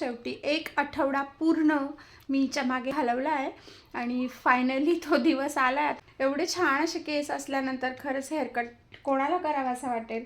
शेवटी एक आठवडा पूर्ण मीच्या मागे घालवला आहे आणि फायनली तो दिवस आला. एवढे छान असे केस असल्यानंतर खरंच हेअरकट कोणाला करावासा वाटेल.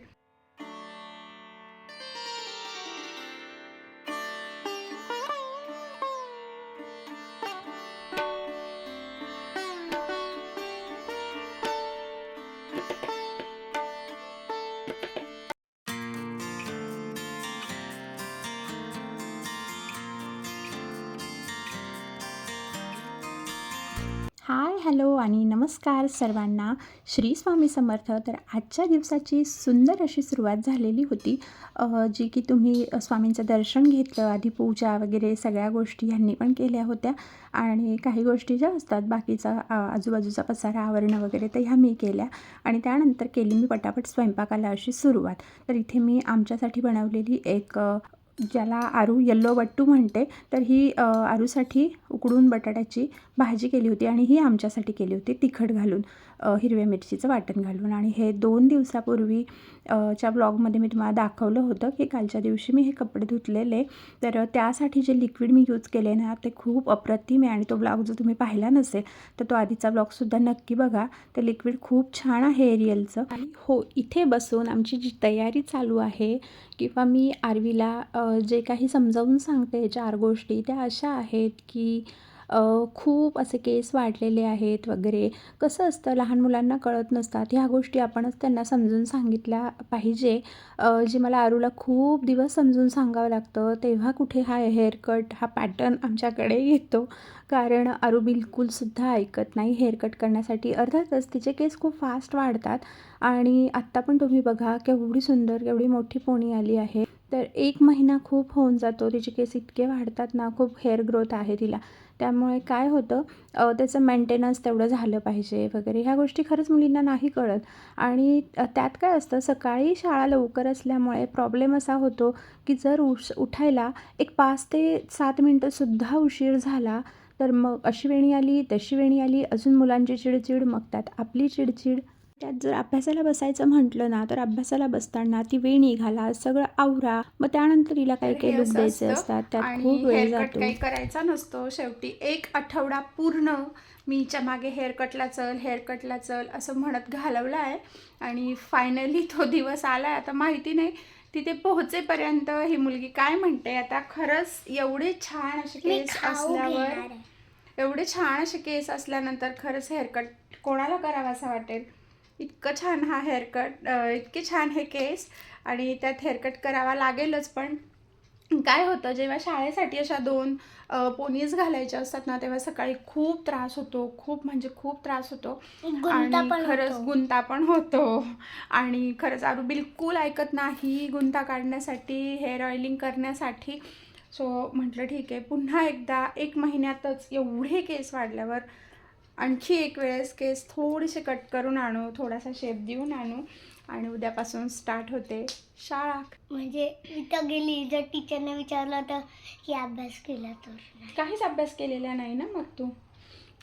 हाय, हॅलो आणि नमस्कार सर्वांना. श्री स्वामी समर्थ. तर आजच्या दिवसाची सुंदर अशी सुरुवात झालेली होती, जी की तुम्ही स्वामींचं दर्शन घेतलं, आधी पूजा वगैरे सगळ्या गोष्टी ह्यांनी पण केल्या होत्या आणि काही गोष्टी ज्या असतात बाकीचा आजूबाजूचा पसारा आवरणं वगैरे तर ह्या मी केल्या आणि त्यानंतर केली मी पटापट स्वयंपाकाला अशी सुरुवात. तर इथे मी आमच्यासाठी बनवलेली एक ज्याला आरू येल्लो बट्टू म्हणते, तर ही आरूसाठी उकडून बटाट्याची भाजी केली होती आणि ही आमच्यासाठी केली होती तिखट घालून, हिरव्या मिरचीचं वाटण घालून. आणि हे 2 दिवसापूर्वी च्या ब्लॉगमध्ये मी तुम्हाला दाखवलं होतं की कालच्या दिवशी मी हे कपडे धुतलेले. तर त्यासाठी जे लिक्विड मी यूज केले ना ते खूप अप्रतिम आहे आणि तो ब्लॉग जर तुम्ही पाहिला नसेल तर तो आधीचा ब्लॉगसुद्धा नक्की बघा. ते लिक्विड खूप छान आहे एरियलचं. आणि हो, इथे बसून आमची जी तयारी चालू आहे किंवा मी आरवीला जे काही समजावून सांगते 4 गोष्टी त्या अशा आहेत की खूप असे केस वाढलेले आहेत वगैरे. कसं असतं, लहान मुलांना कळत नसतात ह्या गोष्टी, आपणच त्यांना समजून सांगितल्या पाहिजे. जे मला आरूला खूप दिवस समजून सांगावं लागतं तेव्हा कुठे हा हेअरकट हा पॅटर्न आमच्याकडे येतो. कारण आरू बिलकुलसुद्धा ऐकत नाही हेअरकट करण्यासाठी. अर्थातच तिचे केस खूप फास्ट वाढतात आणि आत्ता पण तुम्ही बघा केवढी सुंदर केवढी मोठी पोनी आली आहे. तर 1 महिना खूप होऊन जातो, तिचे केस इतके वाढतात ना, खूप हेअर ग्रोथ आहे तिला. त्यामुळे काय होतं, त्याचं मेंटेनन्स तेवढं झालं पाहिजे वगैरे ह्या गोष्टी खरंच मुलींना नाही कळत. आणि त्यात काय असतं, सकाळी शाळा लवकर असल्यामुळे प्रॉब्लेम असा होतो की जर उठायला एक 5 ते 7 मिनटंसुद्धा उशीर झाला तर मग अशी वेणी आली तशी वेणी आली, अजून मुलांची चिडचिड, मग त्यात आपली चिडचिड. त्यात जर अभ्यासाला बसायचं म्हटलं ना तर अभ्यासाला बसताना ती वेणी घाला, सगळं आवरा, मग त्यानंतर हिला काही काही लुक द्यायचे असतात, त्यात खूप वेळ हेअरकट जातो. काही करायचा नसतो. शेवटी एक आठवडा पूर्ण मीच्या मागे हेअरकटला चल असं म्हणत घालवलं आहे आणि फायनली तो दिवस आला. आता माहिती नाही तिथे पोहोचेपर्यंत ही मुलगी काय म्हणते आता. खरंच एवढे छान असे केस असल्यानंतर खरंच हेअरकट कोणाला करावासा वाटेल. इतकं छान हा हेअरकट, इतके छान हे केस आणि त्यात हेअरकट करावा लागेलच. पण काय होतं, जेव्हा शाळेसाठी अशा 2 पोनीज घालायच्या असतात ना तेव्हा सकाळी खूप त्रास होतो, खूप म्हणजे खूप त्रास होतो आणि खरंच गुंता पण होतो. आणि खरंच आरू बिलकुल ऐकत नाही गुंता काढण्यासाठी, हेअर ऑइलिंग करण्यासाठी. सो म्हटलं ठीक आहे, पुन्हा एकदा 1 महिन्यातच एवढे केस वाढल्यावर आणखी एक वेळेस केस थोडेसे कट करून आणू, थोडासा शेप देऊन आणू आणि उद्यापासून स्टार्ट होते शाळा. म्हणजे इथं गेली जर टीचरने विचारलं तर की अभ्यास केला तर काहीच अभ्यास केलेला नाही ना मग तू.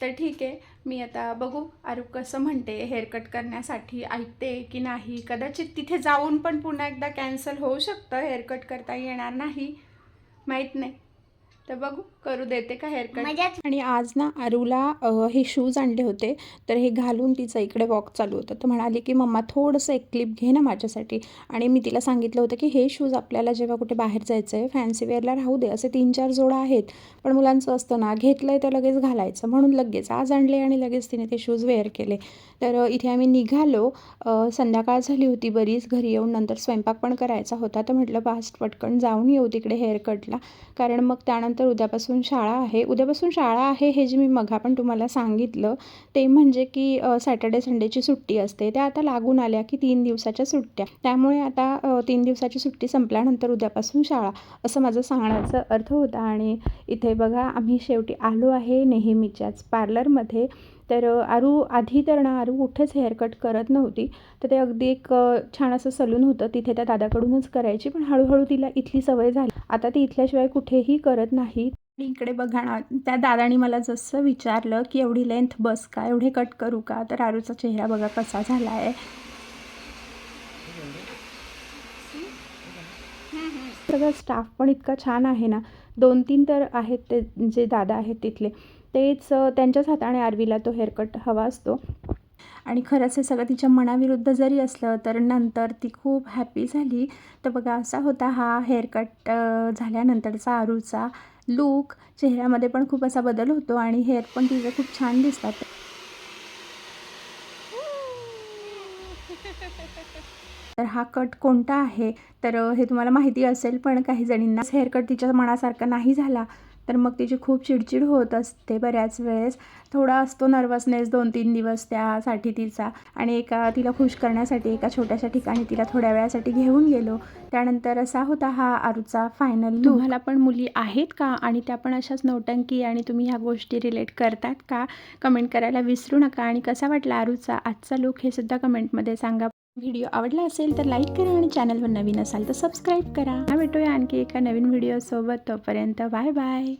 तर ठीक आहे, मी आता बघू आरू कसं म्हणते हेअरकट करण्यासाठी, ऐकते की नाही. कदाचित तिथे जाऊन पण पुन्हा एकदा कॅन्सल होऊ शकतं, हेअरकट करता येणार नाही, माहीत नाही. तर बघू करू देते का हेअरकट. आणि आज ना आरूला हे शूज आणले होते, तर हे घालून तिचं इकडे वॉक चालू होतं. तर म्हणाली की मम्मा थोडंसं एक क्लिप घे ना माझ्यासाठी. आणि मी तिला सांगितलं होतं की हे शूज आपल्याला जेव्हा कुठे बाहेर जायचं आहे फॅन्सी वेअरला राहू दे, असे 3-4 जोडा आहेत, पण मुलांचं असतं ना घेतलं आहे तर लगेच घालायचं, म्हणून लगेच आज आणले आणि लगेच तिने ते शूज वेअर केले. तर इथे आम्ही निघालो. संध्याकाळ झाली होती बरीच. घरी येऊन नंतर स्वयंपाक पण करायचा होता, तर म्हटलं फास्ट पटकन जाऊन येऊ तिकडे हेअरकटला, कारण मग त्यानंतर उद्यापासून शाळा आहे. हे जे मी मघा पण तुम्हाला सांगितलं ते म्हणजे की सॅटर्डे संडेची सुट्टी असते, त्या आता लागून आल्या की 3 दिवसाच्या सुट्ट्या. त्यामुळे आता 3 दिवसाची सुट्टी संपल्यानंतर उद्यापासून शाळा, असं माझं सांगण्याचा अर्थ होता. आणि इथे बघा आम्ही शेवटी आलो आहे नेहमीच्याच पार्लरमध्ये. तर आरू कुठेच हेअरकट करत नव्हती, तर ते अगदी एक छान असं सलून होतं तिथे त्या दादाकडूनच करायची. पण हळूहळू तिला इथली सवय झाली, आता ती इथल्याशिवाय कुठेही करत नाही. इकडे बघा ना, त्या दादानी मला जसं विचारलं की एवढी लेंथ बस का, एवढे कट करू का, तर आरूचा चेहरा बघा कसा झाला आहे. सगळं स्टाफ पण इतका छान आहे ना, 2-3 तर आहेत ते जे दादा आहेत तिथले, तेच त्यांच्याच हाताने आरवीला तो हेअरकट हवा असतो. आणि खरंच हे सगळं तिच्या मनाविरुद्ध जरी असलं तर नंतर ती खूप हॅपी झाली. तर बघा असा होता हा हेअरकट झाल्यानंतरचा आरूचा लूक. चेहऱ्यामध्ये पण खूप असा बदल होतो आणि हेअर पण तिचे खूप छान दिसतात. तर हा कट कोणता आहे तर हे तुम्हाला माहिती असेल, पण काही जणींना हेअरकट तिच्या मनासारखा नाही झाला तर मग तिची खूप चिडचिड होत असते बऱ्याच वेळेस. थोडा असतो नर्वसनेस 2-3 दिवस त्यासाठी तिचा. आणि तिला खुश करण्यासाठी एका छोट्याशा ठिकाणी तिला थोड्या वेळासाठी घेऊन गेलो. त्यानंतर असा होता हा आरूचा फायनल लूक. तुम्हाला पण मुली आहेत का आणि त्या पण अशाच नौटंकी आणि तुम्ही ह्या गोष्टी रिलेट करतात का? कमेंट करायला विसरू नका. आणि कसा वाटला आरूचा आजचा लूक हे सुद्धा कमेंटमध्ये सांगा. व्हिडिओ आवडला असेल तर लाईक करा आणि चॅनलवर नवीन असाल तर सबस्क्राईब करा. भेटूया आणखी एका नवीन व्हिडिओसोबत. तोपर्यंत बाय बाय.